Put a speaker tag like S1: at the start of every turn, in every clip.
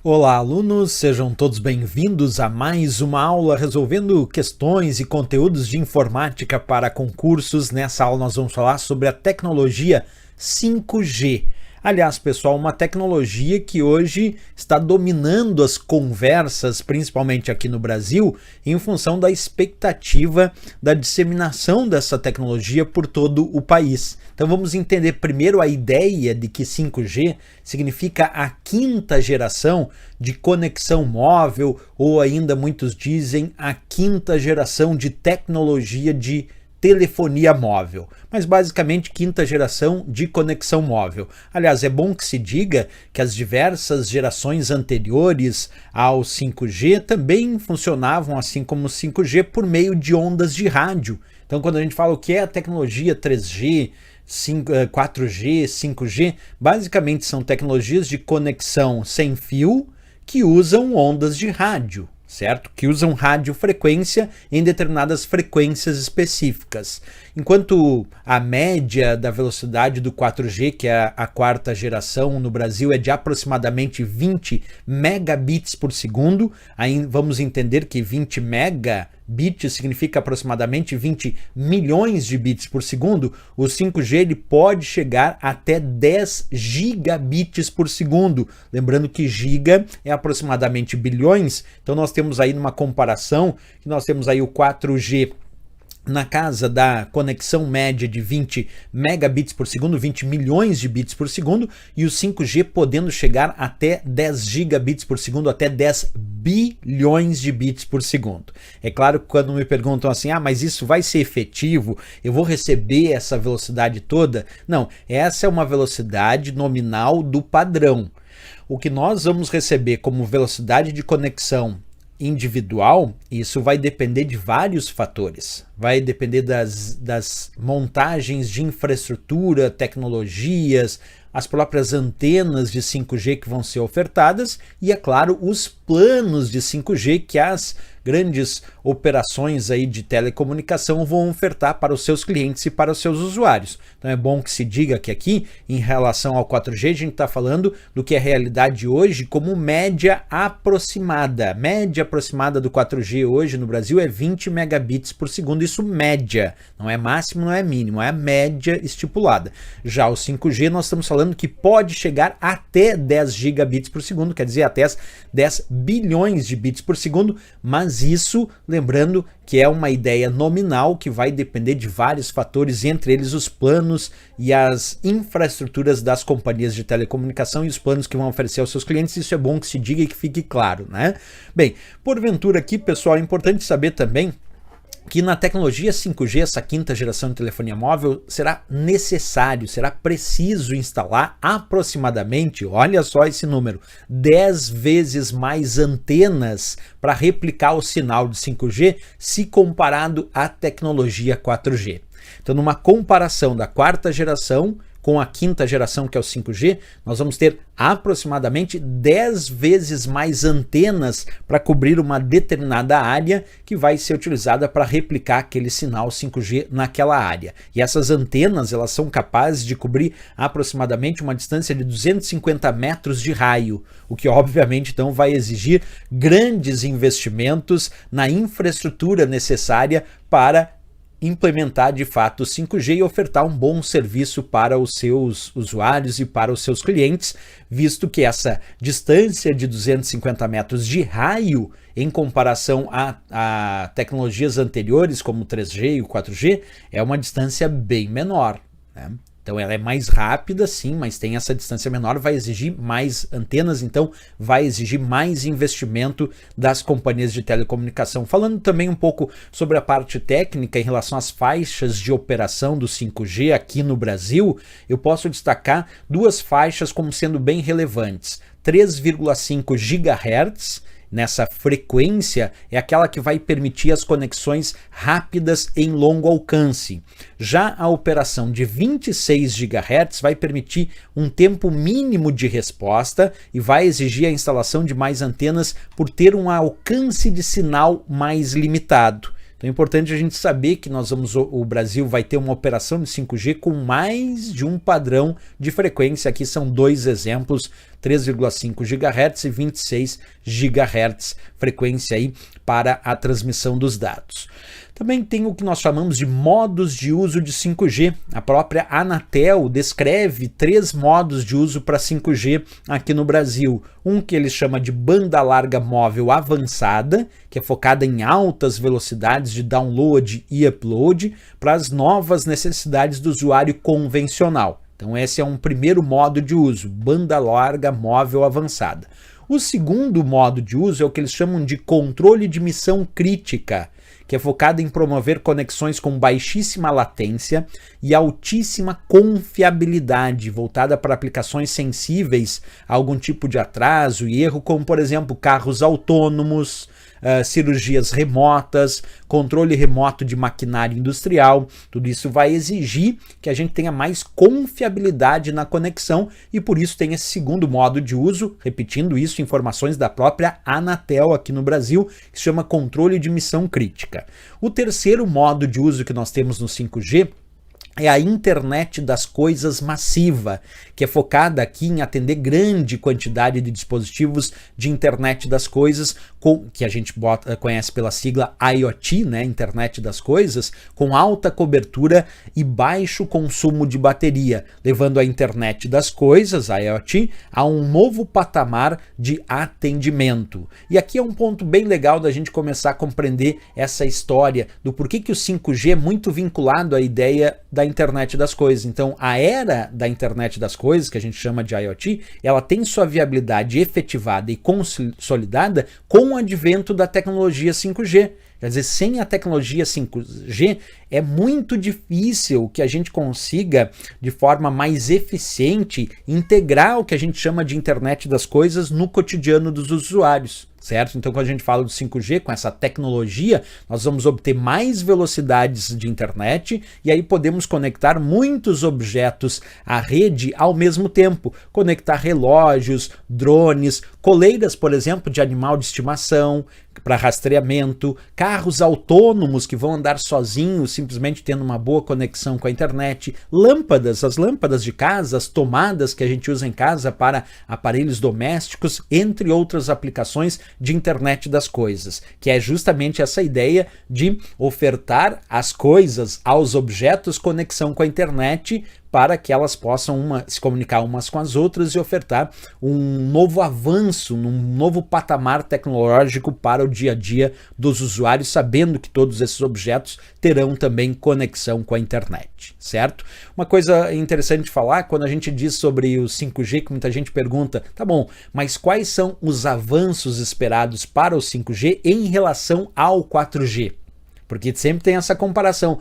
S1: Olá, alunos, sejam todos bem-vindos a mais uma aula resolvendo questões e conteúdos de informática para concursos. Nessa aula nós vamos falar sobre a tecnologia 5G. Aliás, pessoal, uma tecnologia que hoje está dominando as conversas, principalmente aqui no Brasil, em função da expectativa da disseminação dessa tecnologia por todo o país. Então vamos entender primeiro a ideia de que 5G significa a quinta geração de conexão móvel, ou ainda muitos dizem a quinta geração de tecnologia de telefonia móvel, mas basicamente quinta geração de conexão móvel. Aliás, é bom que se diga que as diversas gerações anteriores ao 5G também funcionavam assim como o 5G por meio de ondas de rádio. Então, quando a gente fala o que é a tecnologia 3G, 4G, 5G, basicamente são tecnologias de conexão sem fio que usam ondas de rádio, certo? Que usam radiofrequência em determinadas frequências específicas. Enquanto a média da velocidade do 4G, que é a quarta geração no Brasil, é de aproximadamente 20 megabits por segundo, aí vamos entender que 20 megabits significa aproximadamente 20 milhões de bits por segundo, o 5G ele pode chegar até 10 gigabits por segundo. Lembrando que giga é aproximadamente bilhões, então nós temos aí numa comparação, que nós temos aí o 4G na casa da conexão média de 20 megabits por segundo, 20 milhões de bits por segundo, e o 5G podendo chegar até 10 gigabits por segundo, até 10 bilhões de bits por segundo. É claro que quando me perguntam assim, mas isso vai ser efetivo? Eu vou receber essa velocidade toda? Não, essa é uma velocidade nominal do padrão. O que nós vamos receber como velocidade de conexão individual, isso vai depender de vários fatores. Vai depender das montagens de infraestrutura, tecnologias, as próprias antenas de 5G que vão ser ofertadas e, é claro, os planos de 5G que as grandes operações aí de telecomunicação vão ofertar para os seus clientes e para os seus usuários. Então é bom que se diga que aqui, em relação ao 4G, a gente está falando do que é realidade hoje como média aproximada. Média aproximada do 4G hoje no Brasil é 20 megabits por segundo, isso média, não é máximo, não é mínimo, é a média estipulada. Já o 5G nós estamos falando que pode chegar até 10 gigabits por segundo, quer dizer, até 10 bilhões de bits por segundo, mas isso, lembrando que é uma ideia nominal que vai depender de vários fatores, entre eles os planos e as infraestruturas das companhias de telecomunicação e os planos que vão oferecer aos seus clientes. Isso é bom que se diga e que fique claro, né? Bem, porventura aqui, pessoal, é importante saber também que na tecnologia 5G, essa quinta geração de telefonia móvel, será necessário, será preciso instalar aproximadamente, olha só esse número, 10 vezes mais antenas para replicar o sinal de 5G se comparado à tecnologia 4G. Então, numa comparação da quarta geração com a quinta geração, que é o 5G, nós vamos ter aproximadamente 10 vezes mais antenas para cobrir uma determinada área que vai ser utilizada para replicar aquele sinal 5G naquela área. E essas antenas, elas são capazes de cobrir aproximadamente uma distância de 250 metros de raio, o que obviamente então vai exigir grandes investimentos na infraestrutura necessária para implementar de fato o 5G e ofertar um bom serviço para os seus usuários e para os seus clientes, visto que essa distância de 250 metros de raio, em comparação a tecnologias anteriores, como o 3G e o 4G, é uma distância bem menor, né? Então ela é mais rápida, sim, mas tem essa distância menor, vai exigir mais antenas, então vai exigir mais investimento das companhias de telecomunicação. Falando também um pouco sobre a parte técnica em relação às faixas de operação do 5G aqui no Brasil, eu posso destacar duas faixas como sendo bem relevantes. 3,5 GHz, nessa frequência, é aquela que vai permitir as conexões rápidas em longo alcance. Já a operação de 26 GHz vai permitir um tempo mínimo de resposta e vai exigir a instalação de mais antenas por ter um alcance de sinal mais limitado. Então é importante a gente saber que o Brasil vai ter uma operação de 5G com mais de um padrão de frequência. Aqui são 2 exemplos, 3,5 GHz e 26 GHz, frequência aí para a transmissão dos dados. Também tem o que nós chamamos de modos de uso de 5G. A própria Anatel descreve 3 modos de uso para 5G aqui no Brasil. Um que eles chamam de banda larga móvel avançada, que é focada em altas velocidades de download e upload para as novas necessidades do usuário convencional. Então esse é um primeiro modo de uso, banda larga móvel avançada. O segundo modo de uso é o que eles chamam de controle de missão crítica, que é focado em promover conexões com baixíssima latência e altíssima confiabilidade, voltada para aplicações sensíveis a algum tipo de atraso e erro, como por exemplo carros autônomos, cirurgias remotas, controle remoto de maquinária industrial. Tudo isso vai exigir que a gente tenha mais confiabilidade na conexão e por isso tem esse segundo modo de uso, repetindo isso, informações da própria Anatel aqui no Brasil, que se chama controle de missão crítica. O terceiro modo de uso que nós temos no 5G é a internet das coisas massiva, que é focada aqui em atender grande quantidade de dispositivos de internet das coisas, que a gente conhece pela sigla IoT, né, internet das coisas, com alta cobertura e baixo consumo de bateria, levando a internet das coisas, a IoT, a um novo patamar de atendimento. E aqui é um ponto bem legal da gente começar a compreender essa história do porquê que o 5G é muito vinculado à ideia da internet das coisas. Então, a era da internet das coisas, que a gente chama de IoT, ela tem sua viabilidade efetivada e consolidada com o advento da tecnologia 5G. Quer dizer, sem a tecnologia 5G, é muito difícil que a gente consiga, de forma mais eficiente, integrar o que a gente chama de internet das coisas no cotidiano dos usuários, certo? Então, quando a gente fala do 5G, com essa tecnologia, nós vamos obter mais velocidades de internet e aí podemos conectar muitos objetos à rede ao mesmo tempo. Conectar relógios, drones, coleiras, por exemplo, de animal de estimação, para rastreamento, carros autônomos que vão andar sozinhos, simplesmente tendo uma boa conexão com a internet, lâmpadas, as lâmpadas de casa, as tomadas que a gente usa em casa para aparelhos domésticos, entre outras aplicações de internet das coisas, que é justamente essa ideia de ofertar às coisas, aos objetos, conexão com a internet, para que elas possam se comunicar umas com as outras e ofertar um novo avanço, um novo patamar tecnológico para o dia a dia dos usuários, sabendo que todos esses objetos terão também conexão com a internet, certo? Uma coisa interessante de falar, quando a gente diz sobre o 5G, que muita gente pergunta, tá bom, mas quais são os avanços esperados para o 5G em relação ao 4G? Porque sempre tem essa comparação.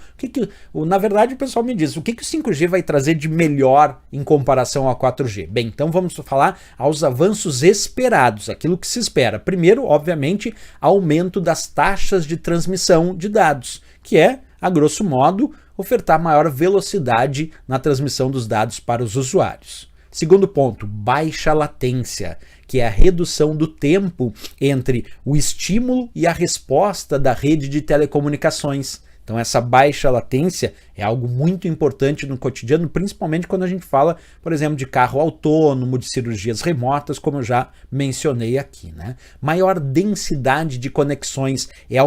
S1: Na verdade, o pessoal me diz, o que o 5G vai trazer de melhor em comparação ao 4G? Bem, então vamos falar aos avanços esperados, aquilo que se espera. Primeiro, obviamente, aumento das taxas de transmissão de dados, que é, a grosso modo, ofertar maior velocidade na transmissão dos dados para os usuários. Segundo ponto, baixa latência, que é a redução do tempo entre o estímulo e a resposta da rede de telecomunicações. Então essa baixa latência é algo muito importante no cotidiano, principalmente quando a gente fala, por exemplo, de carro autônomo, de cirurgias remotas, como eu já mencionei aqui, né? Maior densidade de conexões é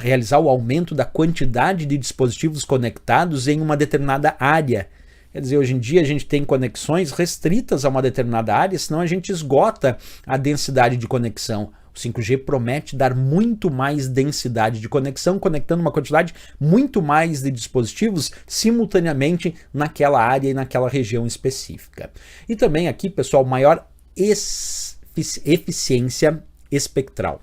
S1: realizar o aumento da quantidade de dispositivos conectados em uma determinada área. Quer dizer, hoje em dia a gente tem conexões restritas a uma determinada área, senão a gente esgota a densidade de conexão. O 5G promete dar muito mais densidade de conexão, conectando uma quantidade muito mais de dispositivos simultaneamente naquela área e naquela região específica. E também aqui, pessoal, maior eficiência espectral.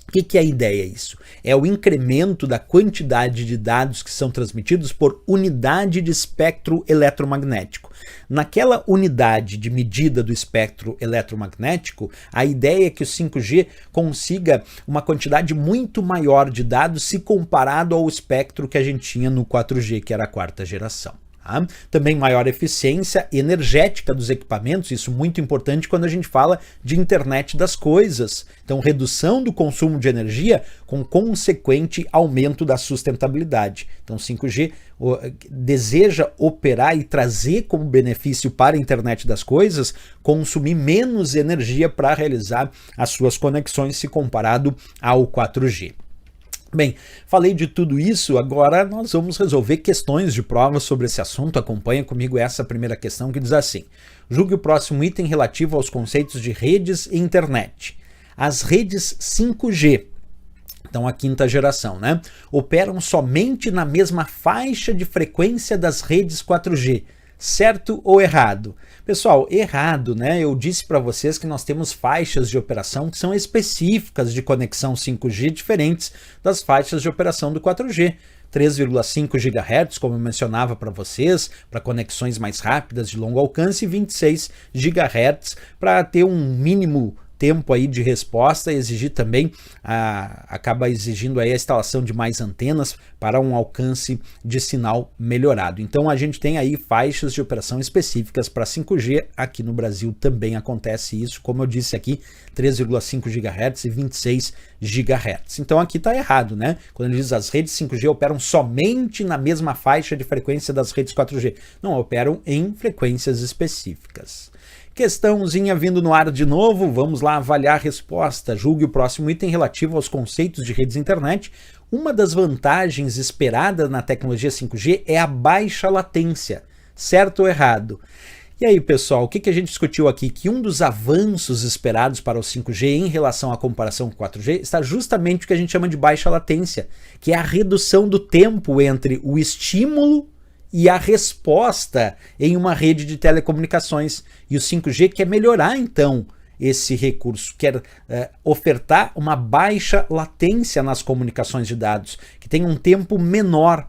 S1: O que é a ideia isso? É o incremento da quantidade de dados que são transmitidos por unidade de espectro eletromagnético. Naquela unidade de medida do espectro eletromagnético, a ideia é que o 5G consiga uma quantidade muito maior de dados se comparado ao espectro que a gente tinha no 4G, que era a 4ª geração. Tá? Também maior eficiência energética dos equipamentos, isso muito importante quando a gente fala de internet das coisas. Então, redução do consumo de energia com consequente aumento da sustentabilidade. Então, 5G deseja operar e trazer como benefício para a internet das coisas consumir menos energia para realizar as suas conexões se comparado ao 4G. Bem, falei de tudo isso, agora nós vamos resolver questões de prova sobre esse assunto. Acompanha comigo essa primeira questão que diz assim: julgue o próximo item relativo aos conceitos de redes e internet. As redes 5G, então a quinta geração, né, operam somente na mesma faixa de frequência das redes 4G. Certo ou errado? Pessoal, errado, né? Eu disse para vocês que nós temos faixas de operação que são específicas de conexão 5G, diferentes das faixas de operação do 4G. 3,5 GHz, como eu mencionava para vocês, para conexões mais rápidas de longo alcance, e 26 GHz para ter um mínimo tempo aí de resposta e exigir também, acaba exigindo aí a instalação de mais antenas para um alcance de sinal melhorado. Então a gente tem aí faixas de operação específicas para 5G, aqui no Brasil também acontece isso, como eu disse aqui, 3,5 GHz e 26 GHz. Então aqui está errado, né? Quando ele diz as redes 5G operam somente na mesma faixa de frequência das redes 4G. Não, operam em frequências específicas. Questãozinha vindo no ar de novo, vamos lá avaliar a resposta. Julgue o próximo item relativo aos conceitos de redes internet. Uma das vantagens esperadas na tecnologia 5G é a baixa latência. Certo ou errado? E aí, pessoal, o que a gente discutiu aqui? Que um dos avanços esperados para o 5G em relação à comparação com o 4G está justamente o que a gente chama de baixa latência, que é a redução do tempo entre o estímulo e a resposta em uma rede de telecomunicações. E o 5G quer melhorar, então, esse recurso, quer ofertar uma baixa latência nas comunicações de dados, que tem um tempo menor,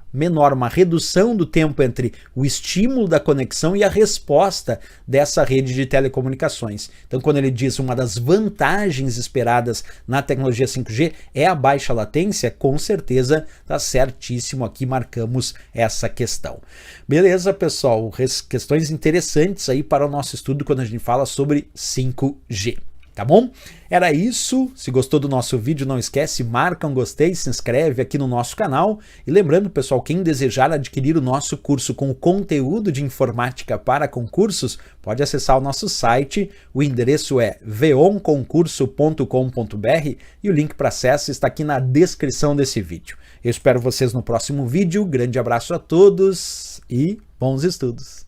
S1: uma redução do tempo entre o estímulo da conexão e a resposta dessa rede de telecomunicações. Então, quando ele diz uma das vantagens esperadas na tecnologia 5G é a baixa latência, com certeza está certíssimo, aqui marcamos essa questão. Beleza, pessoal? Questões interessantes aí para o nosso estudo quando a gente fala sobre 5G. Tá bom? Era isso. Se gostou do nosso vídeo, não esquece, marca um gostei, se inscreve aqui no nosso canal. E lembrando, pessoal, quem desejar adquirir o nosso curso com o conteúdo de informática para concursos, pode acessar o nosso site. O endereço é veonconcurso.com.br e o link para acesso está aqui na descrição desse vídeo. Eu espero vocês no próximo vídeo. Grande abraço a todos e bons estudos!